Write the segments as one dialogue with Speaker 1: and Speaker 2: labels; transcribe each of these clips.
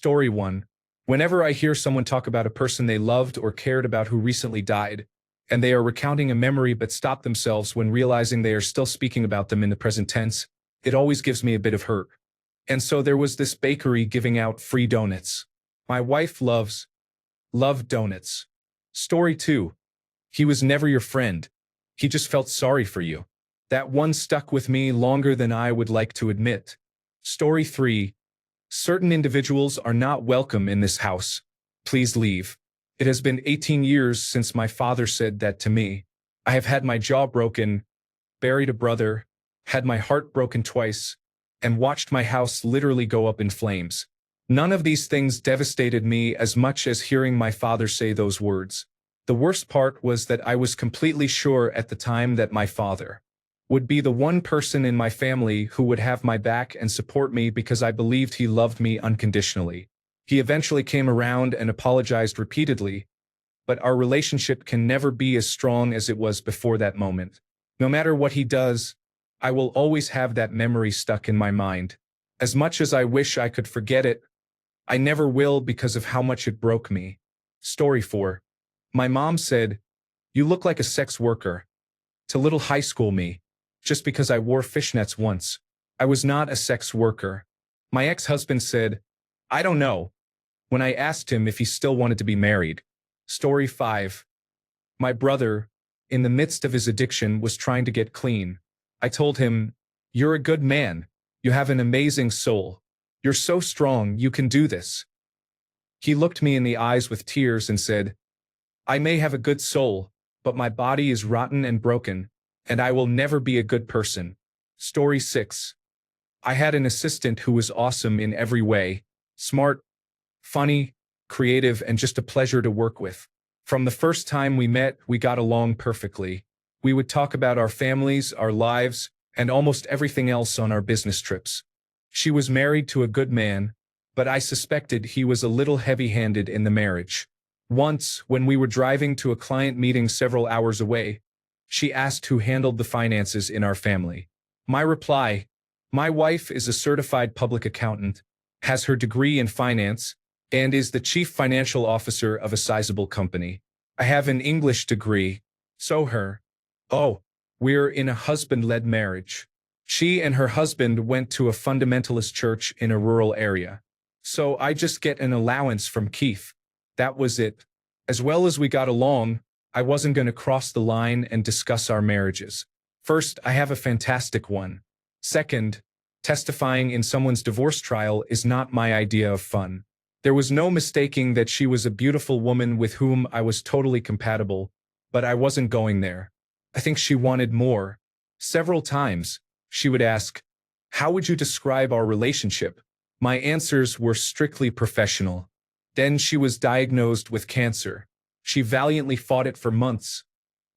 Speaker 1: Story 1. Whenever I hear someone talk about a person they loved or cared about who recently died, and they are recounting a memory but stop themselves when realizing they are still speaking about them in the present tense, it always gives me a bit of hurt. And so there was this bakery giving out free donuts. My wife loved donuts. Story 2. He was never your friend. He just felt sorry for you. That one stuck with me longer than I would like to admit. Story 3. Certain individuals are not welcome in this house. Please leave. It has been 18 years since my father said that to me. I have had my jaw broken, buried a brother, had my heart broken twice, and watched my house literally go up in flames. None of these things devastated me as much as hearing my father say those words. The worst part was that I was completely sure at the time that my father would be the one person in my family who would have my back and support me because I believed he loved me unconditionally. He eventually came around and apologized repeatedly, but our relationship can never be as strong as it was before that moment. No matter what he does, I will always have that memory stuck in my mind. As much as I wish I could forget it, I never will because of how much it broke me. Story 4. My mom said, "You look like a sex worker," to little high school me, just because I wore fishnets once. I was not a sex worker. My ex-husband said, "I don't know," when I asked him if he still wanted to be married. Story 5. My brother, in the midst of his addiction, was trying to get clean. I told him, "You're a good man. You have an amazing soul. You're so strong, you can do this." He looked me in the eyes with tears and said, "I may have a good soul, but my body is rotten and broken, and I will never be a good person." Story 6. I had an assistant who was awesome in every way. Smart, funny, creative, and just a pleasure to work with. From the first time we met, we got along perfectly. We would talk about our families, our lives, and almost everything else on our business trips. She was married to a good man, but I suspected he was a little heavy-handed in the marriage. Once, when we were driving to a client meeting several hours away, she asked who handled the finances in our family. My reply: my wife is a certified public accountant, has her degree in finance, and is the chief financial officer of a sizable company. I have an English degree, so her. Oh, we're in a husband-led marriage. She and her husband went to a fundamentalist church in a rural area. So I just get an allowance from Keith. That was it. As well as we got along, I wasn't going to cross the line and discuss our marriages. First, I have a fantastic one. Second, testifying in someone's divorce trial is not my idea of fun. There was no mistaking that she was a beautiful woman with whom I was totally compatible, but I wasn't going there. I think she wanted more. Several times, she would ask, "How would you describe our relationship?" My answers were strictly professional. Then she was diagnosed with cancer. She valiantly fought it for months,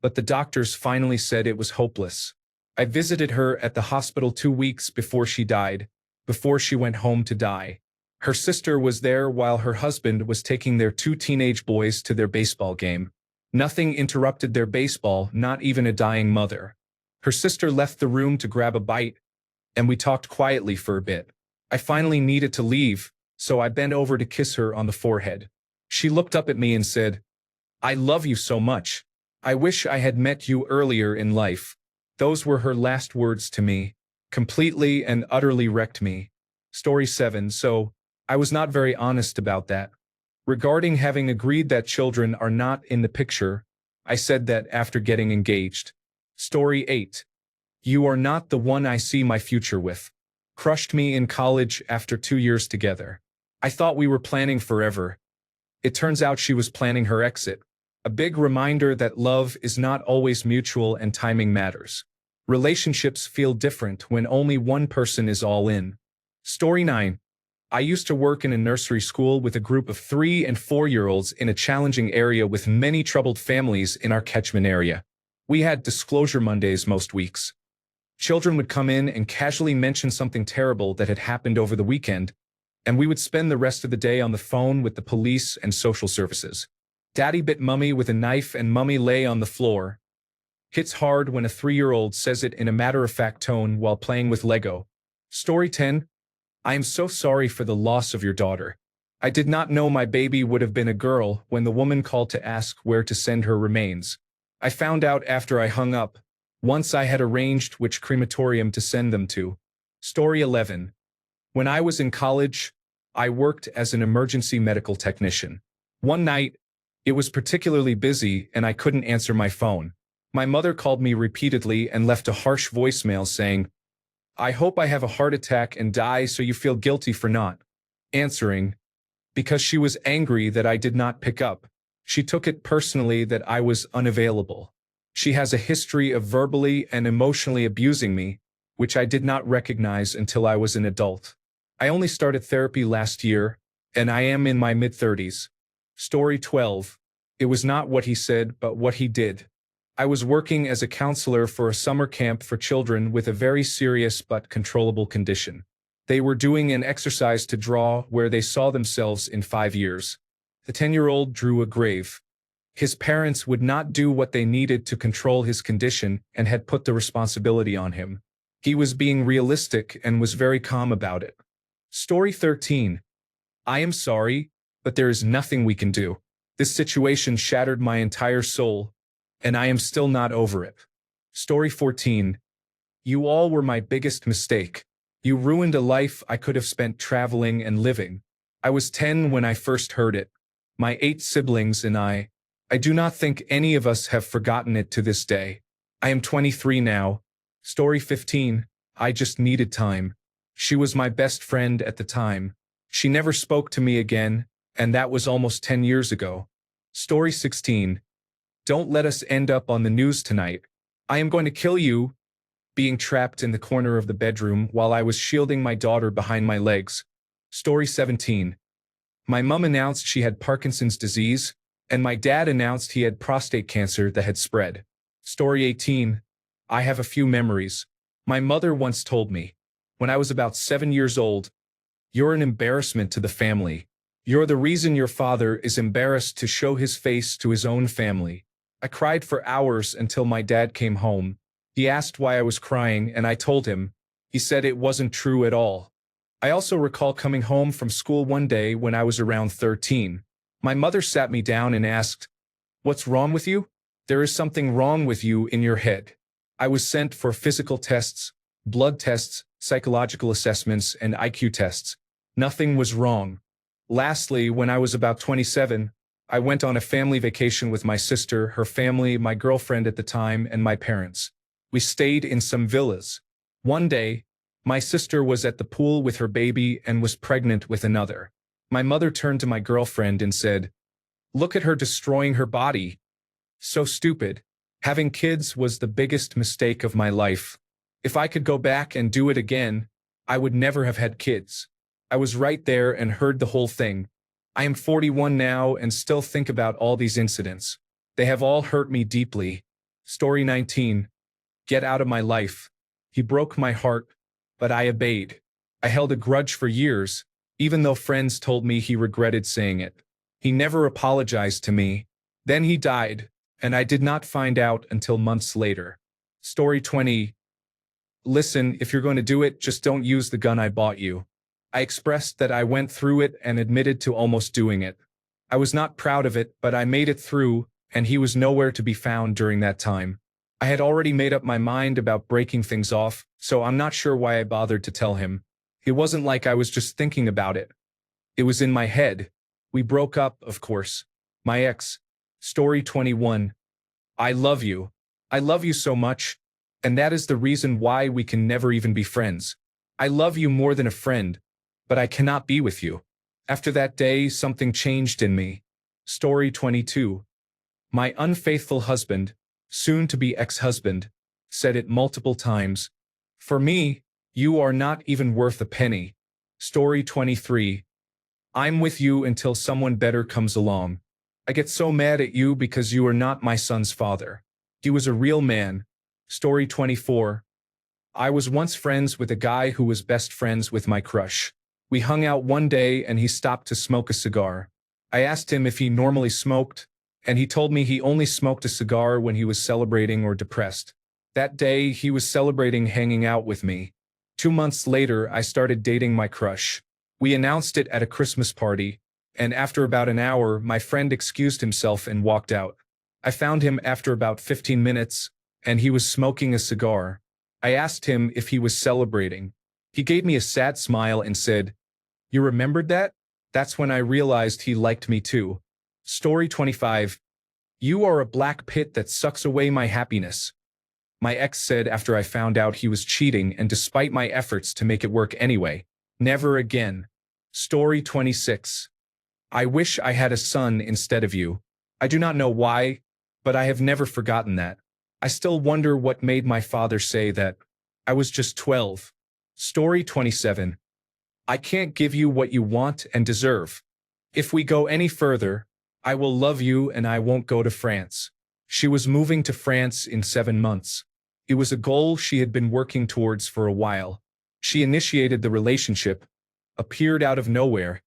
Speaker 1: but the doctors finally said it was hopeless. I visited her at the hospital 2 weeks before she died, before she went home to die. Her sister was there while her husband was taking their 2 teenage boys to their baseball game. Nothing interrupted their baseball, not even a dying mother. Her sister left the room to grab a bite, and we talked quietly for a bit. I finally needed to leave, so I bent over to kiss her on the forehead. She looked up at me and said, "I love you so much. I wish I had met you earlier in life." Those were her last words to me. Completely and utterly wrecked me. Story 7. So, I was not very honest about that. Regarding having agreed that children are not in the picture, I said that after getting engaged. Story 8. You are not the one I see my future with. Crushed me in college after 2 years together. I thought we were planning forever. It turns out she was planning her exit. A big reminder that love is not always mutual and timing matters. Relationships feel different when only one person is all in. Story 9. I used to work in a nursery school with a group of 3- and 4-year-olds in a challenging area with many troubled families in our catchment area. We had disclosure Mondays most weeks. Children would come in and casually mention something terrible that had happened over the weekend, and we would spend the rest of the day on the phone with the police and social services. Daddy bit Mummy with a knife and Mummy lay on the floor. Hits hard when a 3-year-old says it in a matter-of-fact tone while playing with Lego. Story 10. I am so sorry for the loss of your daughter. I did not know my baby would have been a girl when the woman called to ask where to send her remains. I found out after I hung up, once I had arranged which crematorium to send them to. Story 11. When I was in college, I worked as an emergency medical technician. One night, it was particularly busy and I couldn't answer my phone. My mother called me repeatedly and left a harsh voicemail saying, "I hope I have a heart attack and die so you feel guilty for not answering," because she was angry that I did not pick up. She took it personally that I was unavailable. She has a history of verbally and emotionally abusing me, which I did not recognize until I was an adult. I only started therapy last year, and I am in my mid-30s. Story 12. It was not what he said, but what he did. I was working as a counselor for a summer camp for children with a very serious but controllable condition. They were doing an exercise to draw where they saw themselves in 5 years. The 10-year-old drew a grave. His parents would not do what they needed to control his condition and had put the responsibility on him. He was being realistic and was very calm about it. Story 13. I am sorry, but there is nothing we can do. This situation shattered my entire soul, and I am still not over it. Story 14. You all were my biggest mistake. You ruined a life I could have spent traveling and living. I was 10 when I first heard it. My 8 siblings and I do not think any of us have forgotten it to this day. I am 23 now. Story 15. I just needed time. She was my best friend at the time. She never spoke to me again, and that was almost 10 years ago. Story 16. Don't let us end up on the news tonight. I am going to kill you. Being trapped in the corner of the bedroom while I was shielding my daughter behind my legs. Story 17. My mom announced she had Parkinson's disease, and my dad announced he had prostate cancer that had spread. Story 18. I have a few memories. My mother once told me, when I was about 7 years old, "You're an embarrassment to the family. You're the reason your father is embarrassed to show his face to his own family." I cried for hours until my dad came home. He asked why I was crying, and I told him. He said it wasn't true at all. I also recall coming home from school one day when I was around 13. My mother sat me down and asked, "What's wrong with you?" "There is something wrong with you in your head." I was sent for physical tests, blood tests, psychological assessments, and IQ tests. Nothing was wrong. Lastly, when I was about 27, I went on a family vacation with my sister, her family, my girlfriend at the time, and my parents. We stayed in some villas. One day, my sister was at the pool with her baby and was pregnant with another. My mother turned to my girlfriend and said, "Look at her destroying her body. So stupid. Having kids was the biggest mistake of my life. If I could go back and do it again, I would never have had kids." I was right there and heard the whole thing. I am 41 now and still think about all these incidents. They have all hurt me deeply. Story 19. Get out of my life. He broke my heart, but I obeyed. I held a grudge for years, even though friends told me he regretted saying it. He never apologized to me. Then he died, and I did not find out until months later. Story 20. Listen, if you're going to do it, just don't use the gun I bought you. I expressed that I went through it and admitted to almost doing it. I was not proud of it, but I made it through, and he was nowhere to be found during that time. I had already made up my mind about breaking things off, so I'm not sure why I bothered to tell him. It wasn't like I was just thinking about it. It was in my head. We broke up, of course. My ex. Story 21. I love you. I love you so much, and that is the reason why we can never even be friends. I love you more than a friend, but I cannot be with you. After that day, something changed in me. Story 22. My unfaithful husband, soon-to-be ex-husband, said it multiple times. For me, you are not even worth a penny. Story 23. I'm with you until someone better comes along. I get so mad at you because you are not my son's father. He was a real man. Story 24. I was once friends with a guy who was best friends with my crush. We hung out one day and he stopped to smoke a cigar. I asked him if he normally smoked, and he told me he only smoked a cigar when he was celebrating or depressed. That day, he was celebrating hanging out with me. 2 months later, I started dating my crush. We announced it at a Christmas party, and after about an hour, my friend excused himself and walked out. I found him after about 15 minutes, and he was smoking a cigar. I asked him if he was celebrating. He gave me a sad smile and said, "You remembered that?" That's when I realized he liked me too. Story 25. You are a black pit that sucks away my happiness. My ex said after I found out he was cheating, and despite my efforts to make it work anyway. Never again. Story 26. I wish I had a son instead of you. I do not know why, but I have never forgotten that. I still wonder what made my father say that. I was just 12. Story 27. I can't give you what you want and deserve. If we go any further, I will love you and I won't go to France. She was moving to France in 7 months. It was a goal she had been working towards for a while. She initiated the relationship, appeared out of nowhere,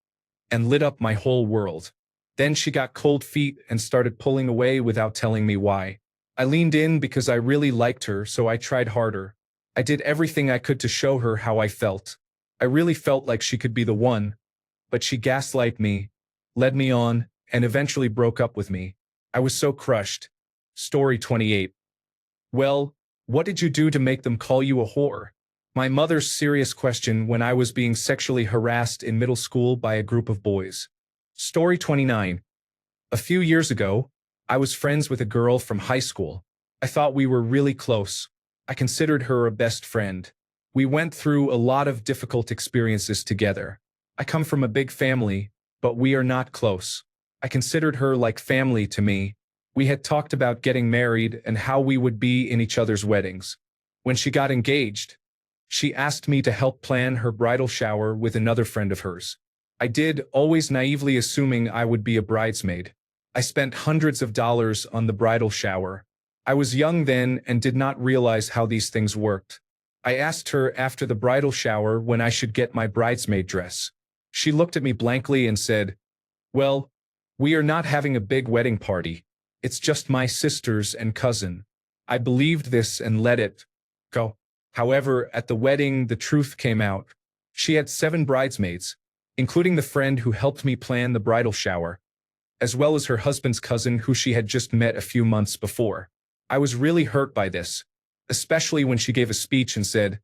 Speaker 1: and lit up my whole world. Then she got cold feet and started pulling away without telling me why. I leaned in because I really liked her, so I tried harder. I did everything I could to show her how I felt. I really felt like she could be the one, but she gaslighted me, led me on, and eventually broke up with me. I was so crushed. Story 28. Well, what did you do to make them call you a whore? My mother's serious question when I was being sexually harassed in middle school by a group of boys. Story 29. A few years ago, I was friends with a girl from high school. I thought we were really close. I considered her a best friend. We went through a lot of difficult experiences together. I come from a big family, but we are not close. I considered her like family to me. We had talked about getting married and how we would be in each other's weddings. When she got engaged, she asked me to help plan her bridal shower with another friend of hers. I did, always naively assuming I would be a bridesmaid. I spent hundreds of dollars on the bridal shower. I was young then and did not realize how these things worked. I asked her after the bridal shower when I should get my bridesmaid dress. She looked at me blankly and said, "Well, we are not having a big wedding party. It's just my sisters and cousin." I believed this and let it go. However, at the wedding, the truth came out. She had 7 bridesmaids, including the friend who helped me plan the bridal shower, as well as her husband's cousin who she had just met a few months before. I was really hurt by this, especially when she gave a speech and said,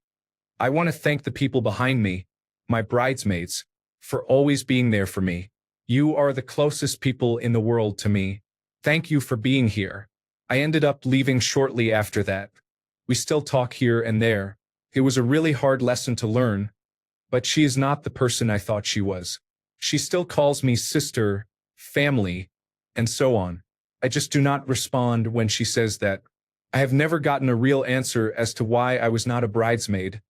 Speaker 1: "I want to thank the people behind me, my bridesmaids, for always being there for me. You are the closest people in the world to me. Thank you for being here." I ended up leaving shortly after that. We still talk here and there. It was a really hard lesson to learn, but she is not the person I thought she was. She still calls me sister, family, and so on. I just do not respond when she says that. I have never gotten a real answer as to why I was not a bridesmaid,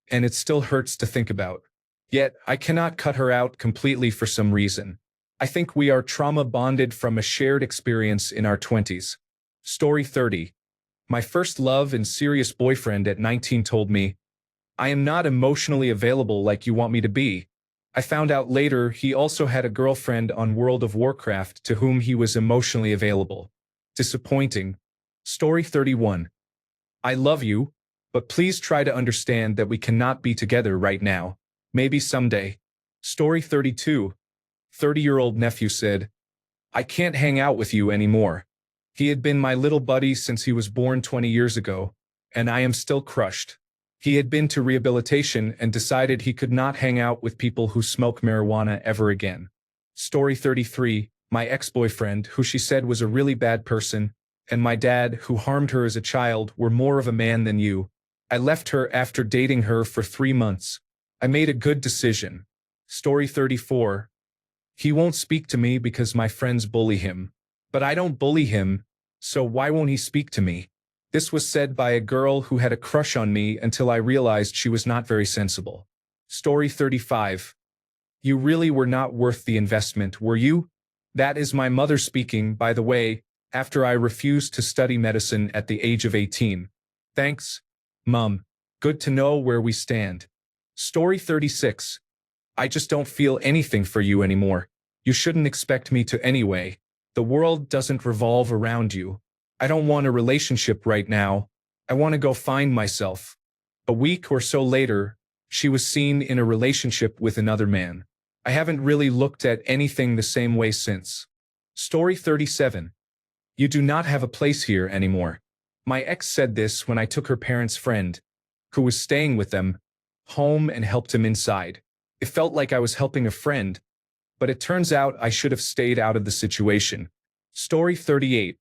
Speaker 1: and it still hurts to think about. Yet, I cannot cut her out completely for some reason. I think we are trauma bonded from a shared experience in our 20s. Story 30. My first love and serious boyfriend at 19 told me, "I am not emotionally available like you want me to be." I found out later he also had a girlfriend on World of Warcraft to whom he was emotionally available. Disappointing. Story 31. I love you, but please try to understand that we cannot be together right now. Maybe someday. Story 32. 30-year-old nephew said, "I can't hang out with you anymore. He had been my little buddy since he was born 20 years ago, and I am still crushed." He had been to rehabilitation and decided he could not hang out with people who smoke marijuana ever again. Story 33. My ex-boyfriend, who she said was a really bad person, and my dad, who harmed her as a child, were more of a man than you. I left her after dating her for 3 months. I made a good decision. Story 34. He won't speak to me because my friends bully him. But I don't bully him, so why won't he speak to me? This was said by a girl who had a crush on me until I realized she was not very sensible. Story 35. You really were not worth the investment, were you? That is my mother speaking, by the way, after I refused to study medicine at the age of 18. Thanks, Mum. Good to know where we stand. Story 36. I just don't feel anything for you anymore. You shouldn't expect me to anyway. The world doesn't revolve around you. I don't want a relationship right now. I want to go find myself. A week or so later, she was seen in a relationship with another man. I haven't really looked at anything the same way since. Story 37. You do not have a place here anymore. My ex said this when I took her parents' friend, who was staying with them, home and helped him inside. It felt like I was helping a friend, but it turns out I should have stayed out of the situation. Story 38.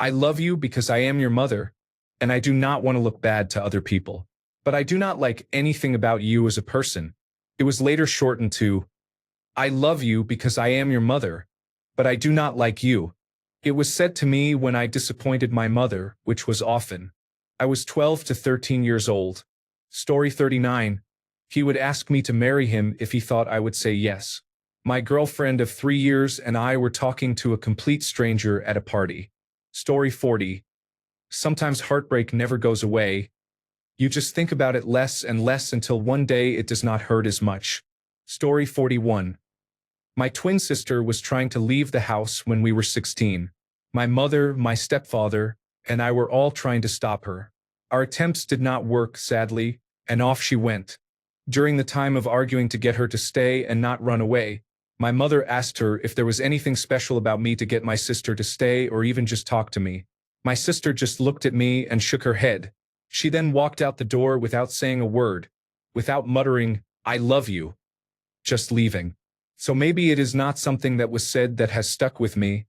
Speaker 1: I love you because I am your mother, and I do not want to look bad to other people. But I do not like anything about you as a person. It was later shortened to, I love you because I am your mother, but I do not like you. It was said to me when I disappointed my mother, which was often. I was 12 to 13 years old. Story 39. He would ask me to marry him if he thought I would say yes. My girlfriend of 3 years and I were talking to a complete stranger at a party. Story 40. Sometimes heartbreak never goes away. You just think about it less and less until one day it does not hurt as much. Story 41. My twin sister was trying to leave the house when we were 16. My mother, my stepfather, and I were all trying to stop her. Our attempts did not work, sadly, and off she went. During the time of arguing to get her to stay and not run away, my mother asked her if there was anything special about me to get my sister to stay or even just talk to me. My sister just looked at me and shook her head. She then walked out the door without saying a word, without muttering, I love you, just leaving. So maybe it is not something that was said that has stuck with me,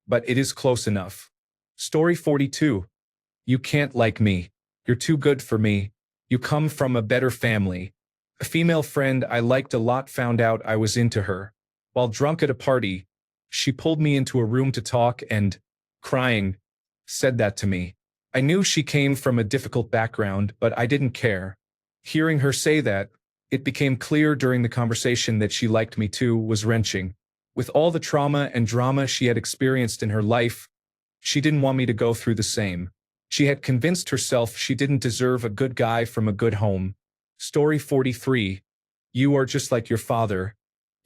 Speaker 1: but it is close enough. Story 42. You can't like me. You're too good for me. You come from a better family. A female friend I liked a lot found out I was into her. While drunk at a party, she pulled me into a room to talk and, crying, said that to me. I knew she came from a difficult background, but I didn't care. Hearing her say that, it became clear during the conversation that she liked me too was wrenching. With all the trauma and drama she had experienced in her life, she didn't want me to go through the same. She had convinced herself she didn't deserve a good guy from a good home. Story 43. You are just like your father.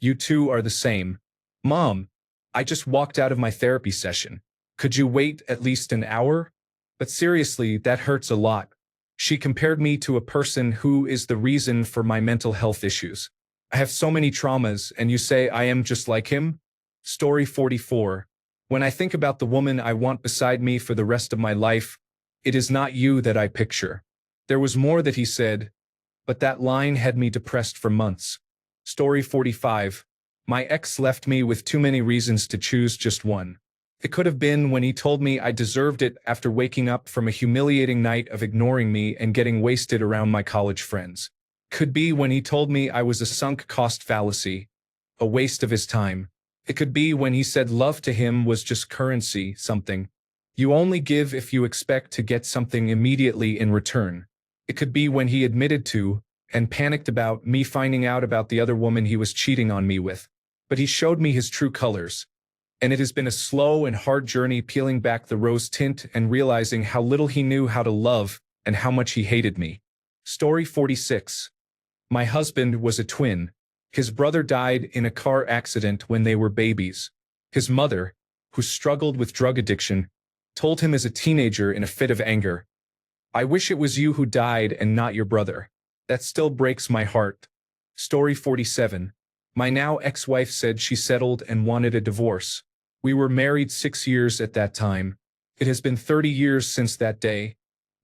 Speaker 1: You two are the same. Mom, I just walked out of my therapy session. Could you wait at least an hour? But seriously, that hurts a lot. She compared me to a person who is the reason for my mental health issues. I have so many traumas, and you say I am just like him? Story 44. When I think about the woman I want beside me for the rest of my life, it is not you that I picture. There was more that he said, but that line had me depressed for months. Story 45. My ex left me with too many reasons to choose just one. It could have been when he told me I deserved it after waking up from a humiliating night of ignoring me and getting wasted around my college friends. Could be when he told me I was a sunk cost fallacy, a waste of his time. It could be when he said love to him was just currency, something you only give if you expect to get something immediately in return. It could be when he admitted to, and panicked about, me finding out about the other woman he was cheating on me with. But he showed me his true colors. And it has been a slow and hard journey peeling back the rose tint and realizing how little he knew how to love and how much he hated me. Story 46. My husband was a twin. His brother died in a car accident when they were babies. His mother, who struggled with drug addiction, told him as a teenager in a fit of anger, I wish it was you who died and not your brother. That still breaks my heart. Story 47. My now ex-wife said she settled and wanted a divorce. We were married 6 years at that time. It has been 30 years since that day,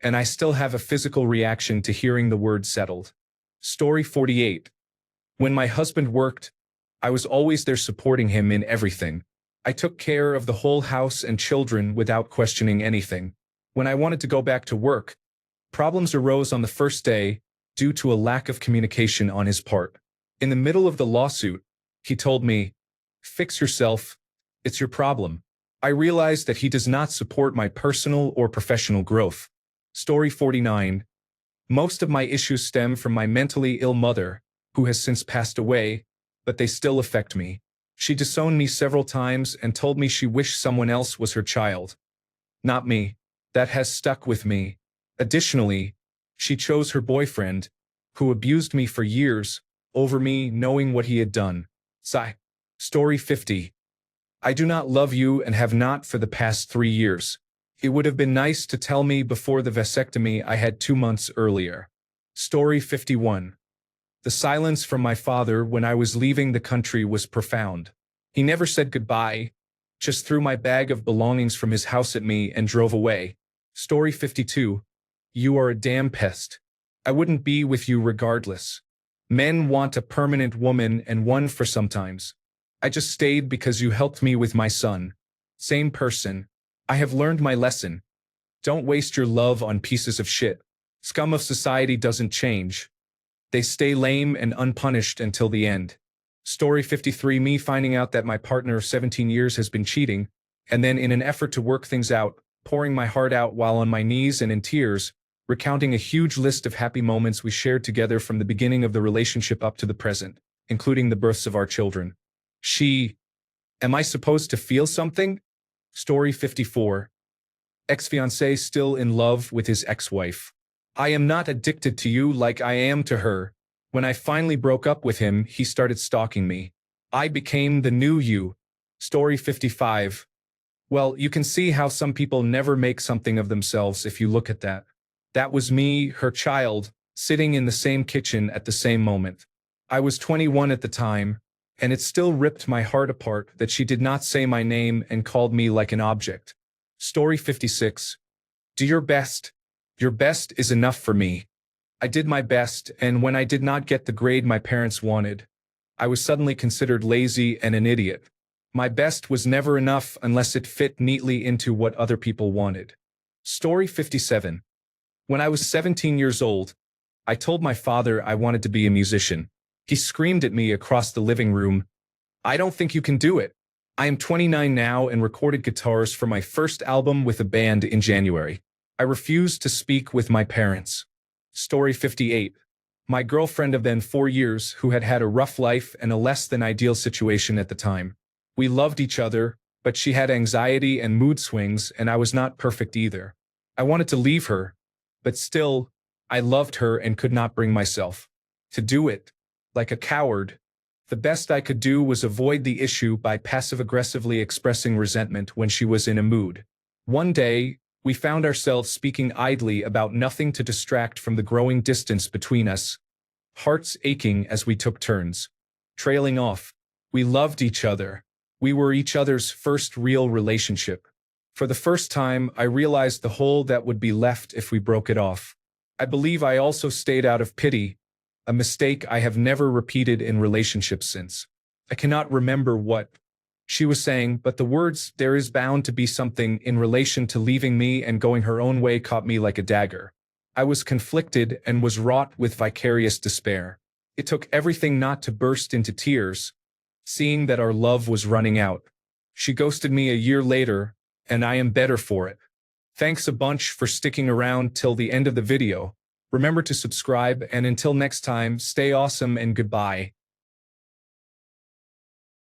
Speaker 1: and I still have a physical reaction to hearing the word settled. Story 48. When my husband worked, I was always there supporting him in everything. I took care of the whole house and children without questioning anything. When I wanted to go back to work, problems arose on the first day due to a lack of communication on his part. In the middle of the lawsuit, he told me, fix yourself, it's your problem. I realized that he does not support my personal or professional growth. Story 49. Most of my issues stem from my mentally ill mother, who has since passed away, but they still affect me. She disowned me several times and told me she wished someone else was her child. Not me. That has stuck with me. Additionally, she chose her boyfriend, who abused me for years, over me knowing what he had done. Sigh. Story 50. I do not love you and have not for the past 3 years. It would have been nice to tell me before the vasectomy I had 2 months earlier. Story 51. The silence from my father when I was leaving the country was profound. He never said goodbye, just threw my bag of belongings from his house at me and drove away. Story 52. You are a damn pest. I wouldn't be with you regardless. Men want a permanent woman and one for sometimes. I just stayed because you helped me with my son. Same person. I have learned my lesson. Don't waste your love on pieces of shit. Scum of society doesn't change. They stay lame and unpunished until the end. Story 53. Me finding out that my partner of 17 years has been cheating, and then in an effort to work things out, pouring my heart out while on my knees and in tears, recounting a huge list of happy moments we shared together from the beginning of the relationship up to the present, including the births of our children. Am I supposed to feel something? Story 54. Ex-fiancé still in love with his ex-wife. I am not addicted to you like I am to her. When I finally broke up with him, he started stalking me. I became the new you. Story 55. Well, you can see how some people never make something of themselves if you look at that. That was me, her child, sitting in the same kitchen at the same moment. I was 21 at the time, and it still ripped my heart apart that she did not say my name and called me like an object. Story 56. Do your best. Your best is enough for me. I did my best, and when I did not get the grade my parents wanted, I was suddenly considered lazy and an idiot. My best was never enough unless it fit neatly into what other people wanted. Story 57. When I was 17 years old, I told my father I wanted to be a musician. He screamed at me across the living room, "I don't think you can do it." I am 29 now and recorded guitars for my first album with a band in January. I refused to speak with my parents. Story 58. My girlfriend of then 4 years, who had had a rough life and a less than ideal situation at the time. We loved each other, but she had anxiety and mood swings, and I was not perfect either. I wanted to leave her, but still, I loved her and could not bring myself to do it. Like a coward, the best I could do was avoid the issue by passive-aggressively expressing resentment when she was in a mood. One day, we found ourselves speaking idly about nothing to distract from the growing distance between us, hearts aching as we took turns, trailing off. We loved each other. We were each other's first real relationship. For the first time, I realized the hole that would be left if we broke it off. I believe I also stayed out of pity, a mistake I have never repeated in relationships since. I cannot remember what she was saying, but the words, "there is bound to be something," in relation to leaving me and going her own way caught me like a dagger. I was conflicted and was wrought with vicarious despair. It took everything not to burst into tears, seeing that our love was running out. She ghosted me a year later, and I am better for it. Thanks a bunch for sticking around till the end of the video. Remember to subscribe, and until next time, stay awesome and goodbye.